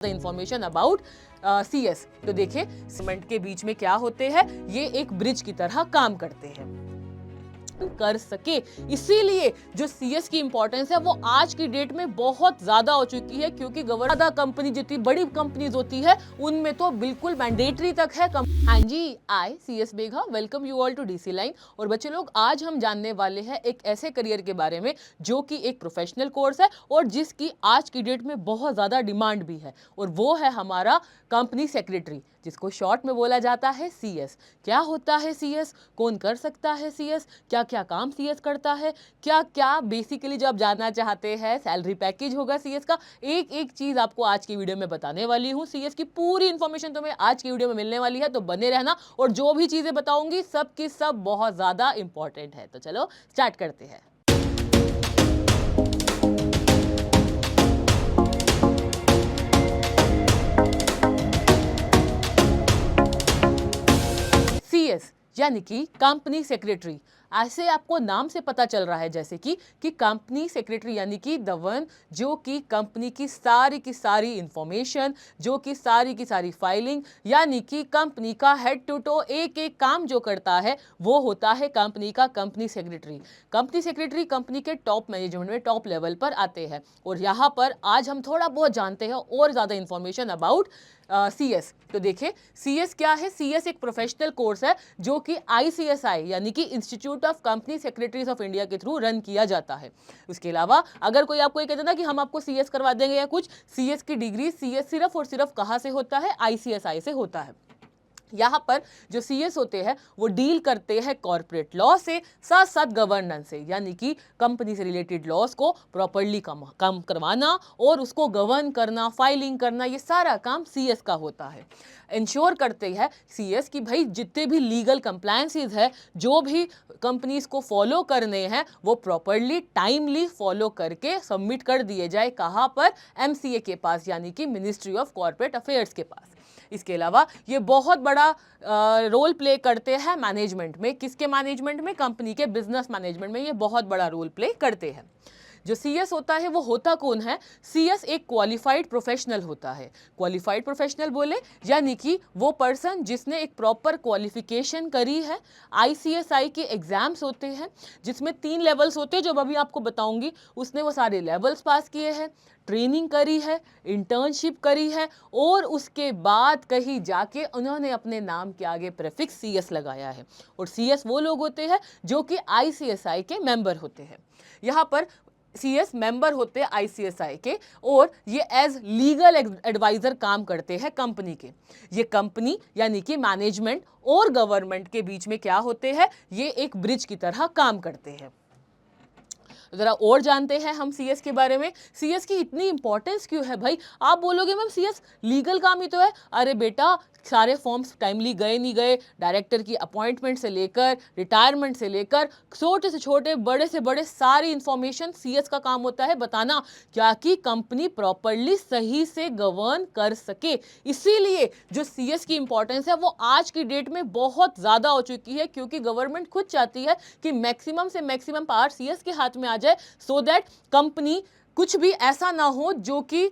The information about CS। तो देखिए cement के बीच में क्या होते हैं, ये एक ब्रिज की तरह काम करते हैं कर सके। इसीलिए जो CS की इंपॉर्टेंस है वो आज की डेट में बहुत ज्यादा हो चुकी है, क्योंकि गवर्नमेंट कंपनी जितनी बड़ी कंपनीज होती है उनमें तो बिल्कुल मैंडेटरी तक है। हाँ जी, आई CS बेघा welcome you all to DC line. और बच्चे लोग, आज हम जानने वाले हैं एक ऐसे करियर के बारे में जो कि एक प्रोफेशनल कोर्स है और जिसकी आज की डेट में बहुत ज्यादा डिमांड भी है, और वो है हमारा कंपनी सेक्रेटरी, जिसको शॉर्ट में बोला जाता है CS। क्या होता है CS, कौन कर सकता है CS, क्या क्या काम CS करता है, क्या क्या बेसिकली जो आप जानना चाहते हैं सैलरी पैकेज होगा CS का, एक एक चीज आपको आज की वीडियो में बताने वाली हूँ। CS की पूरी इंफॉर्मेशन तुम्हें आज की वीडियो में मिलने वाली है, तो बने रहना। और जो भी चीजें बताऊंगी सब की सब बहुत ज्यादा इंपॉर्टेंट है। तो चलो स्टार्ट करते हैं। CS यानी कि कंपनी सेक्रेटरी। ऐसे आपको नाम से पता चल रहा है जैसे कि कंपनी सेक्रेटरी यानी कि द वन जो कि कंपनी की सारी इंफॉर्मेशन, जो कि सारी फाइलिंग, यानी कि कंपनी का हेड टू टो एक एक काम जो करता है वो होता है कंपनी का company secretary. Company secretary company के टॉप मैनेजमेंट में टॉप लेवल पर आते हैं। और यहाँ पर आज हम थोड़ा बहुत जानते हैं और ज़्यादा इंफॉर्मेशन अबाउट CS। तो देखिए CS क्या है। CS एक प्रोफेशनल कोर्स है जो कि ICSI यानी कि institute of company secretaries of India के थ्रू रन किया जाता है। उसके अलावा अगर कोई आपको ये कहता ना कि हम आपको CS करवा देंगे या कुछ, CS की डिग्री CS सिर्फ और सिर्फ कहाँ से होता है, ICSI से होता है। यहाँ पर जो CS होते हैं वो डील करते हैं कॉर्पोरेट लॉ से, साथ साथ गवर्नेंस से, यानी कि कंपनी से रिलेटेड लॉस को प्रॉपर्ली कम करवाना और उसको गवर्न करना, फाइलिंग करना, ये सारा काम CS का होता है। इंश्योर करते हैं CS कि भाई जितने भी लीगल कंप्लायंसेस है, जो भी कंपनीज को फॉलो करने हैं, वो प्रॉपर्ली टाइमली फॉलो करके सबमिट कर दिए जाए। कहाँ पर, MCA के पास, यानी कि मिनिस्ट्री ऑफ कॉर्पोरेट अफेयर्स के पास। इसके अलावा ये बहुत बड़ा रोल प्ले करते हैं मैनेजमेंट में। किसके मैनेजमेंट में, कंपनी के बिजनेस मैनेजमेंट में ये बहुत बड़ा रोल प्ले करते हैं। जो CS होता है वो होता कौन है, CS एक क्वालिफाइड प्रोफेशनल होता है। क्वालिफाइड प्रोफेशनल बोले यानी कि वो पर्सन जिसने एक प्रॉपर क्वालिफिकेशन करी है। ICSI के एग्जाम्स होते हैं जिसमें 3 लेवल्स होते हैं, जो अभी आपको बताऊंगी। उसने वो सारे लेवल्स पास किए हैं, ट्रेनिंग करी है, इंटर्नशिप करी है, और उसके बाद कहीं जाके उन्होंने अपने नाम के आगे प्रीफिक्स CS लगाया है। और CS वो लोग होते हैं जो कि ICSI के मेंबर होते हैं। यहाँ पर CS मेंबर होते हैं ICSI के, और ये एज लीगल एडवाइजर काम करते हैं कंपनी के। ये कंपनी यानी कि मैनेजमेंट और गवर्नमेंट के बीच में क्या होते हैं, ये एक ब्रिज की तरह काम करते हैं। जरा और जानते हैं हम CS के बारे में। CS की इतनी इंपॉर्टेंस क्यों है भाई? आप बोलोगे मैम CS लीगल काम ही तो है। अरे बेटा, सारे फॉर्म्स टाइमली गए नहीं गए, डायरेक्टर की अपॉइंटमेंट से लेकर रिटायरमेंट से लेकर छोटे से छोटे बड़े से बड़े सारी इंफॉर्मेशन CS का काम होता है बताना, क्या कि कंपनी प्रॉपरली सही से गवर्न कर सके। इसीलिए जो CS की इंपॉर्टेंस है वो आज की डेट में बहुत ज़्यादा हो चुकी है, क्योंकि गवर्नमेंट खुद चाहती है कि मैक्सिमम से मैक्सिमम पावर CS के हाथ में आ जाए, सो दैट कंपनी कुछ भी ऐसा ना हो जो कि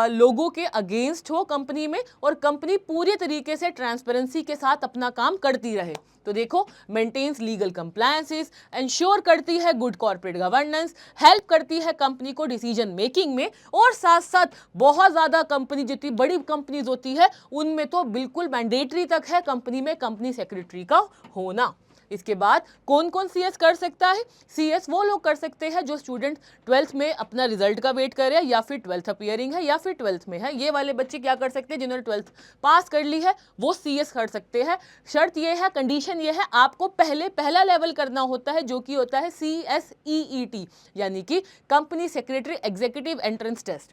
लोगों के अगेंस्ट हो कंपनी में, और कंपनी पूरी तरीके से ट्रांसपेरेंसी के साथ अपना काम करती रहे। तो देखो, मेंटेन्स लीगल कंप्लायंसेस, इंश्योर करती है गुड कॉर्पोरेट गवर्नेंस, हेल्प करती है कंपनी को डिसीजन मेकिंग में, और साथ साथ बहुत ज़्यादा कंपनी जितनी बड़ी कंपनीज होती है उनमें तो बिल्कुल मैंडेटरी तक है कंपनी में कंपनी सेक्रेटरी का होना। इसके बाद कौन कौन CS कर सकता है? CS वो लोग कर सकते हैं जो स्टूडेंट 12th में अपना रिजल्ट का वेट कर रहे हैं, या फिर 12th अपीयरिंग है, या फिर 12th में है। ये वाले बच्चे क्या कर सकते हैं, जिन्होंने 12th पास कर ली है वो CS कर सकते हैं। शर्त ये है, कंडीशन ये है, आपको पहला लेवल करना होता है जो कि होता है CSEET यानी कि company secretary executive entrance test.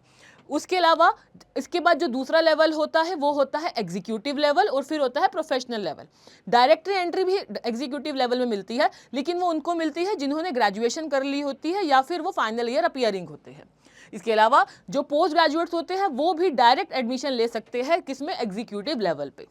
उसके अलावा इसके बाद जो दूसरा लेवल होता है वो होता है एग्जीक्यूटिव लेवल, और फिर होता है प्रोफेशनल लेवल। डायरेक्टर एंट्री भी एग्जीक्यूटिव लेवल में मिलती है, लेकिन वो उनको मिलती है जिन्होंने ग्रेजुएशन कर ली होती है या फिर वो फाइनल ईयर अपीयरिंग होते हैं। इसके अलावा जो पोस्ट ग्रेजुएट्स होते हैं वो भी डायरेक्ट एडमिशन ले सकते हैं, किसमें, एग्जीक्यूटिव लेवल पे।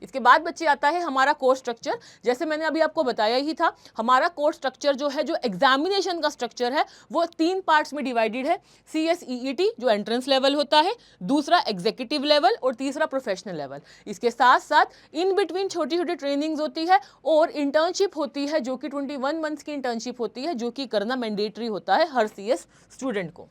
इसके बाद बच्चे आता है हमारा कोर्स स्ट्रक्चर। जैसे मैंने अभी आपको बताया ही था, हमारा कोर्स स्ट्रक्चर जो है, जो एग्जामिनेशन का स्ट्रक्चर है, वो 3 पार्ट्स में डिवाइडेड है। CSEET जो एंट्रेंस लेवल होता है, दूसरा एग्जीक्यूटिव लेवल और तीसरा प्रोफेशनल लेवल। इसके साथ साथ इन बिटवीन छोटी छोटी ट्रेनिंग्स होती है और इंटर्नशिप होती है, जो कि 21 मंथ्स की इंटर्नशिप होती है, जो कि करना मैंडेटरी होता है हर CS स्टूडेंट को।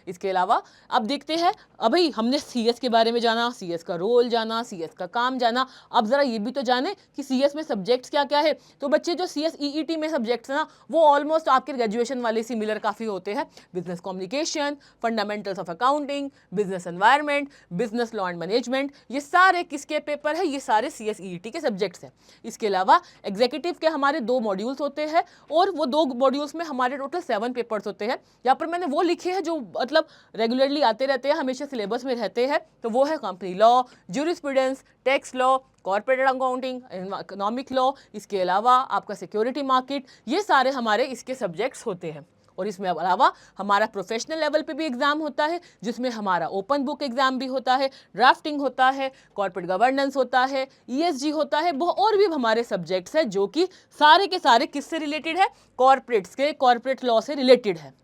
इसके अलावा अब देखते हैं, अभी हमने CS के बारे में जाना, CS का रोल जाना, CS का काम जाना, अब जरा ये भी तो जाने कि CS में सब्जेक्ट्स क्या क्या है। तो बच्चे जो CSEET में सब्जेक्ट्स हैं ना, वो ऑलमोस्ट आपके ग्रेजुएशन वाले सिमिलर काफ़ी होते हैं। Business communication, fundamentals of accounting, business environment, business law and management, ये सारे किसके पेपर है, ये सारे CSEET के सब्जेक्ट्स हैं। इसके अलावा एग्जीक्यूटिव के हमारे 2 मॉड्यूल्स होते हैं और वो 2 मॉड्यूल्स में हमारे टोटल 7 पेपर्स होते हैं। यहाँ पर मैंने वो लिखे हैं जो मतलब रेगुलरली आते रहते हैं, हमेशा सिलेबस में रहते हैं। तो वो है company law, jurisprudence, tax law, corporate accounting, economic law. इसके अलावा आपका सिक्योरिटी मार्केट, ये सारे हमारे इसके सब्जेक्ट्स होते हैं। और इसमें अलावा हमारा प्रोफेशनल लेवल पे भी एग्जाम होता है, जिसमें हमारा ओपन बुक एग्जाम भी होता है, ड्राफ्टिंग होता है, कॉर्पोरेट गवर्नेंस होता है, ESG होता है, और भी हमारे सब्जेक्ट्स हैं जो कि सारे के सारे किससे रिलेटेड है, कॉर्पोरेट्स के, कॉर्पोरेट लॉ से रिलेटेड है।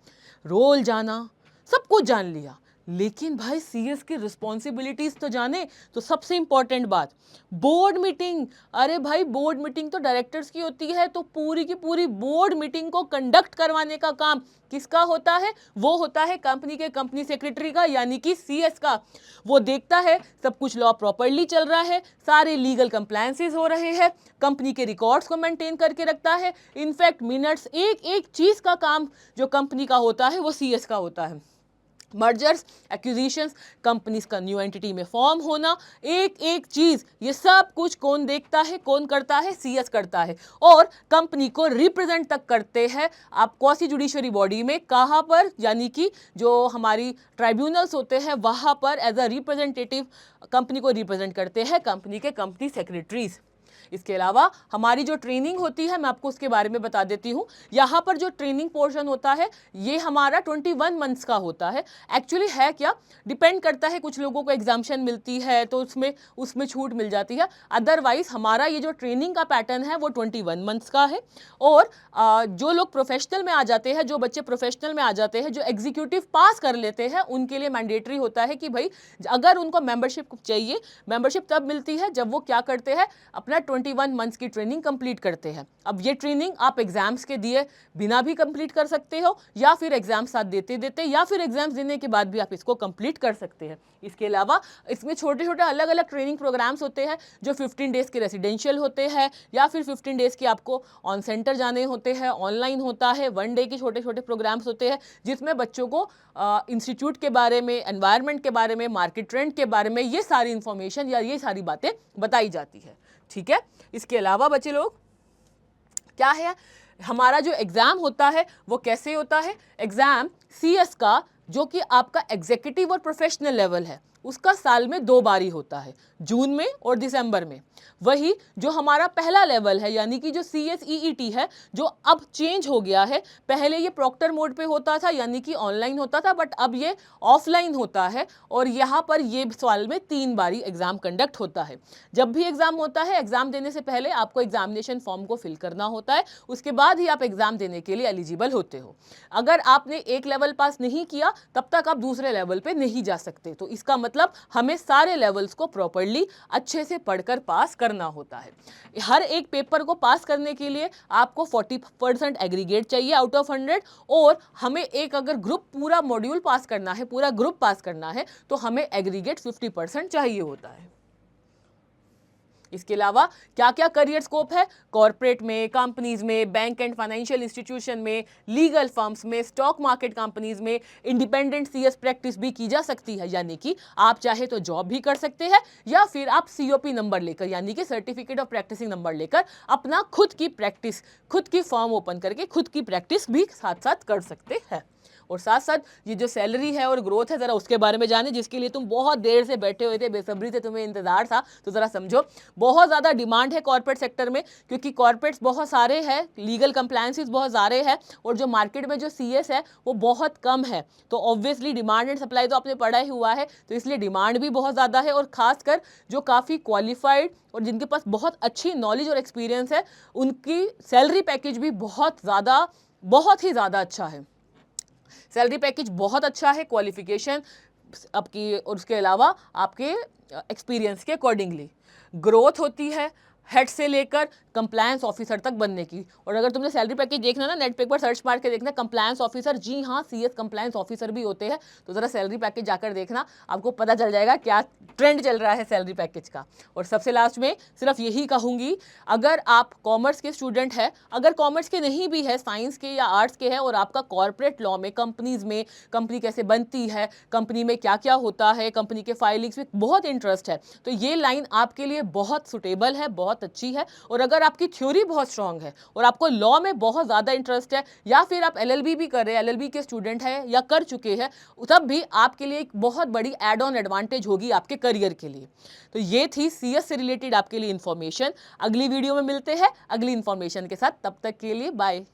रोल जाना, सब कुछ जान लिया, लेकिन भाई CS की रिस्पॉन्सिबिलिटीज तो जाने। तो सबसे इंपॉर्टेंट बात, बोर्ड मीटिंग। अरे भाई, बोर्ड मीटिंग तो डायरेक्टर्स की होती है, तो पूरी की पूरी बोर्ड मीटिंग को कंडक्ट करवाने का काम किसका होता है, वो होता है कंपनी के कंपनी सेक्रेटरी का, यानी कि CS का। वो देखता है सब कुछ लॉ प्रॉपरली चल रहा है, सारे लीगल कंप्लायंसेस हो रहे हैं, कंपनी के रिकॉर्ड्स को मेंटेन करके रखता है। इनफैक्ट मिनट्स, एक एक चीज का काम जो कंपनी का होता है वो CS का होता है। मर्जर्स, एक्विजिशंस, कंपनीज का न्यू एंटिटी में फॉर्म होना, एक एक चीज, ये सब कुछ कौन देखता है, कौन करता है, CS करता है। और कंपनी को रिप्रेजेंट तक करते हैं आप क्वासी जुडिशरी बॉडी में, कहाँ पर, यानी कि जो हमारी ट्राइब्यूनल्स होते हैं वहां पर एज अ रिप्रेजेंटेटिव कंपनी को रिप्रेजेंट करते हैं कंपनी के कंपनी सेक्रेटरीज। इसके अलावा हमारी जो ट्रेनिंग होती है, मैं आपको उसके बारे में बता देती हूँ। यहाँ पर जो ट्रेनिंग पोर्शन होता है, ये हमारा 21 मंथ्स का होता है। एक्चुअली है क्या, डिपेंड करता है, कुछ लोगों को एग्जाम्शन मिलती है तो उसमें छूट मिल जाती है। अदरवाइज हमारा ये जो ट्रेनिंग का पैटर्न है वो 21 मंथ्स का है। और जो लोग प्रोफेशनल में आ जाते हैं, जो बच्चे प्रोफेशनल में आ जाते हैं, जो एग्जीक्यूटिव पास कर लेते हैं, उनके लिए मैंडेटरी होता है कि भाई अगर उनको मेंबरशिप चाहिए, मेंबरशिप तब मिलती है जब वो क्या करते हैं, अपना 21 मंथ्स की ट्रेनिंग कंप्लीट करते हैं। अब ये ट्रेनिंग आप एग्जाम्स के दिए बिना भी कंप्लीट कर सकते हो, या फिर एग्जाम साथ देते देते, या फिर एग्जाम्स देने के बाद भी आप इसको कंप्लीट कर सकते हैं। इसके अलावा इसमें छोटे छोटे अलग अलग ट्रेनिंग प्रोग्राम्स होते हैं, जो 15 डेज के रेसिडेंशियल होते हैं, या फिर 15 डेज के आपको ऑन सेंटर जाने होते हैं, ऑनलाइन होता है, 1 डे के छोटे छोटे प्रोग्राम्स होते हैं, जिसमें बच्चों को इंस्टीट्यूट के बारे में, एनवायरनमेंट के बारे में, मार्केट ट्रेंड के बारे में, ये सारी इंफॉर्मेशन या ये सारी बातें बताई जाती है। ठीक है। इसके अलावा बच्चे लोग क्या है, हमारा जो एग्जाम होता है वो कैसे होता है, एग्जाम CS का जो कि आपका एग्जीक्यूटिव और प्रोफेशनल लेवल है, उसका साल में 2 बारी होता है, जून में और दिसंबर में। वही जो हमारा पहला लेवल है, यानी कि जो CSEET है, जो अब चेंज हो गया है, पहले ये प्रॉक्टर मोड पे होता था, यानी कि ऑनलाइन होता था, बट अब ये ऑफलाइन होता है। और यहाँ पर ये साल में 3 बारी एग्जाम कंडक्ट होता है। जब भी एग्जाम होता है, एग्जाम देने से पहले आपको एग्जामिनेशन फॉर्म को फिल करना होता है, उसके बाद ही आप एग्जाम देने के लिए एलिजिबल होते हो। अगर आपने एक लेवल पास नहीं किया, तब तक आप दूसरे लेवल पे नहीं जा सकते। तो इसका मतलब हमें सारे लेवल्स को प्रॉपर्ली अच्छे से पढ़कर पास करना होता है। हर एक पेपर को पास करने के लिए आपको 40% एग्रीगेट चाहिए आउट ऑफ 100, और हमें एक अगर ग्रुप पूरा मॉड्यूल पास करना है, पूरा ग्रुप पास करना है, तो हमें एग्रीगेट 50% चाहिए होता है। इसके अलावा क्या क्या करियर स्कोप है, कॉर्पोरेट में, कंपनीज में, बैंक एंड फाइनेंशियल इंस्टीट्यूशन में, लीगल फर्म्स में, स्टॉक मार्केट कंपनीज में इंडिपेंडेंट CS प्रैक्टिस भी की जा सकती है, यानी कि आप चाहे तो जॉब भी कर सकते हैं, या फिर आप COP नंबर लेकर, यानी कि सर्टिफिकेट ऑफ प्रैक्टिसिंग नंबर लेकर अपना खुद की प्रैक्टिस, खुद की फर्म ओपन करके खुद की प्रैक्टिस भी साथ साथ कर सकते हैं। और साथ साथ ये जो सैलरी है और ग्रोथ है ज़रा उसके बारे में जाने, जिसके लिए तुम बहुत देर से बैठे हुए थे, बेसब्री से तुम्हें इंतजार था। तो ज़रा समझो, बहुत ज़्यादा डिमांड है कॉर्पोरेट सेक्टर में, क्योंकि कॉर्पोरेट्स बहुत सारे हैं, लीगल कंप्लायंसेस बहुत सारे हैं, और जो मार्केट में जो CS है वो बहुत कम है। तो ऑब्वियसली डिमांड एंड सप्लाई तो आपने पढ़ा ही हुआ है, तो इसलिए डिमांड भी बहुत ज़्यादा है, और खासकर जो काफ़ी क्वालिफाइड और जिनके पास बहुत अच्छी नॉलेज और एक्सपीरियंस है, उनकी सैलरी पैकेज भी बहुत ही ज़्यादा अच्छा है। सैलरी पैकेज बहुत अच्छा है, क्वालिफिकेशन आपकी और उसके अलावा आपके एक्सपीरियंस के अकॉर्डिंगली ग्रोथ होती है, हेड से लेकर कंप्लायंस ऑफिसर तक बनने की। और अगर तुमने सैलरी पैकेज देखना ना, नेट पे एक बार सर्च मार के देखना कंप्लायंस ऑफिसर, जी हाँ CS कंप्लायंस ऑफिसर भी होते हैं, तो ज़रा सैलरी पैकेज जाकर देखना, आपको पता चल जाएगा क्या ट्रेंड चल रहा है सैलरी पैकेज का। और सबसे लास्ट में सिर्फ यही कहूँगी, अगर आप कॉमर्स के स्टूडेंट हैं, अगर कॉमर्स के नहीं भी है, साइंस के या आर्ट्स के हैं, और आपका कॉर्पोरेट लॉ में, कंपनीज में, कंपनी कैसे बनती है, कंपनी में क्या क्या होता है, कंपनी के फाइलिंग्स में बहुत इंटरेस्ट है, तो ये लाइन आपके लिए बहुत सुटेबल है, बहुत अच्छी है। और अगर आपकी थ्योरी बहुत स्ट्रांग है और आपको लॉ में बहुत ज़्यादा इंटरेस्ट है, या फिर आप LLB भी कर रहे हैं, LLB के स्टूडेंट हैं या कर चुके हैं, तब भी आपके लिए एक बहुत बड़ी एड ऑन एडवांटेज होगी आपके करियर के लिए। तो ये थी CS से रिलेटेड आपके लिए इंफॉर्मेशन। अगली वीडियो में मिलते हैं अगली इंफॉर्मेशन के साथ, तब तक के लिए बाय।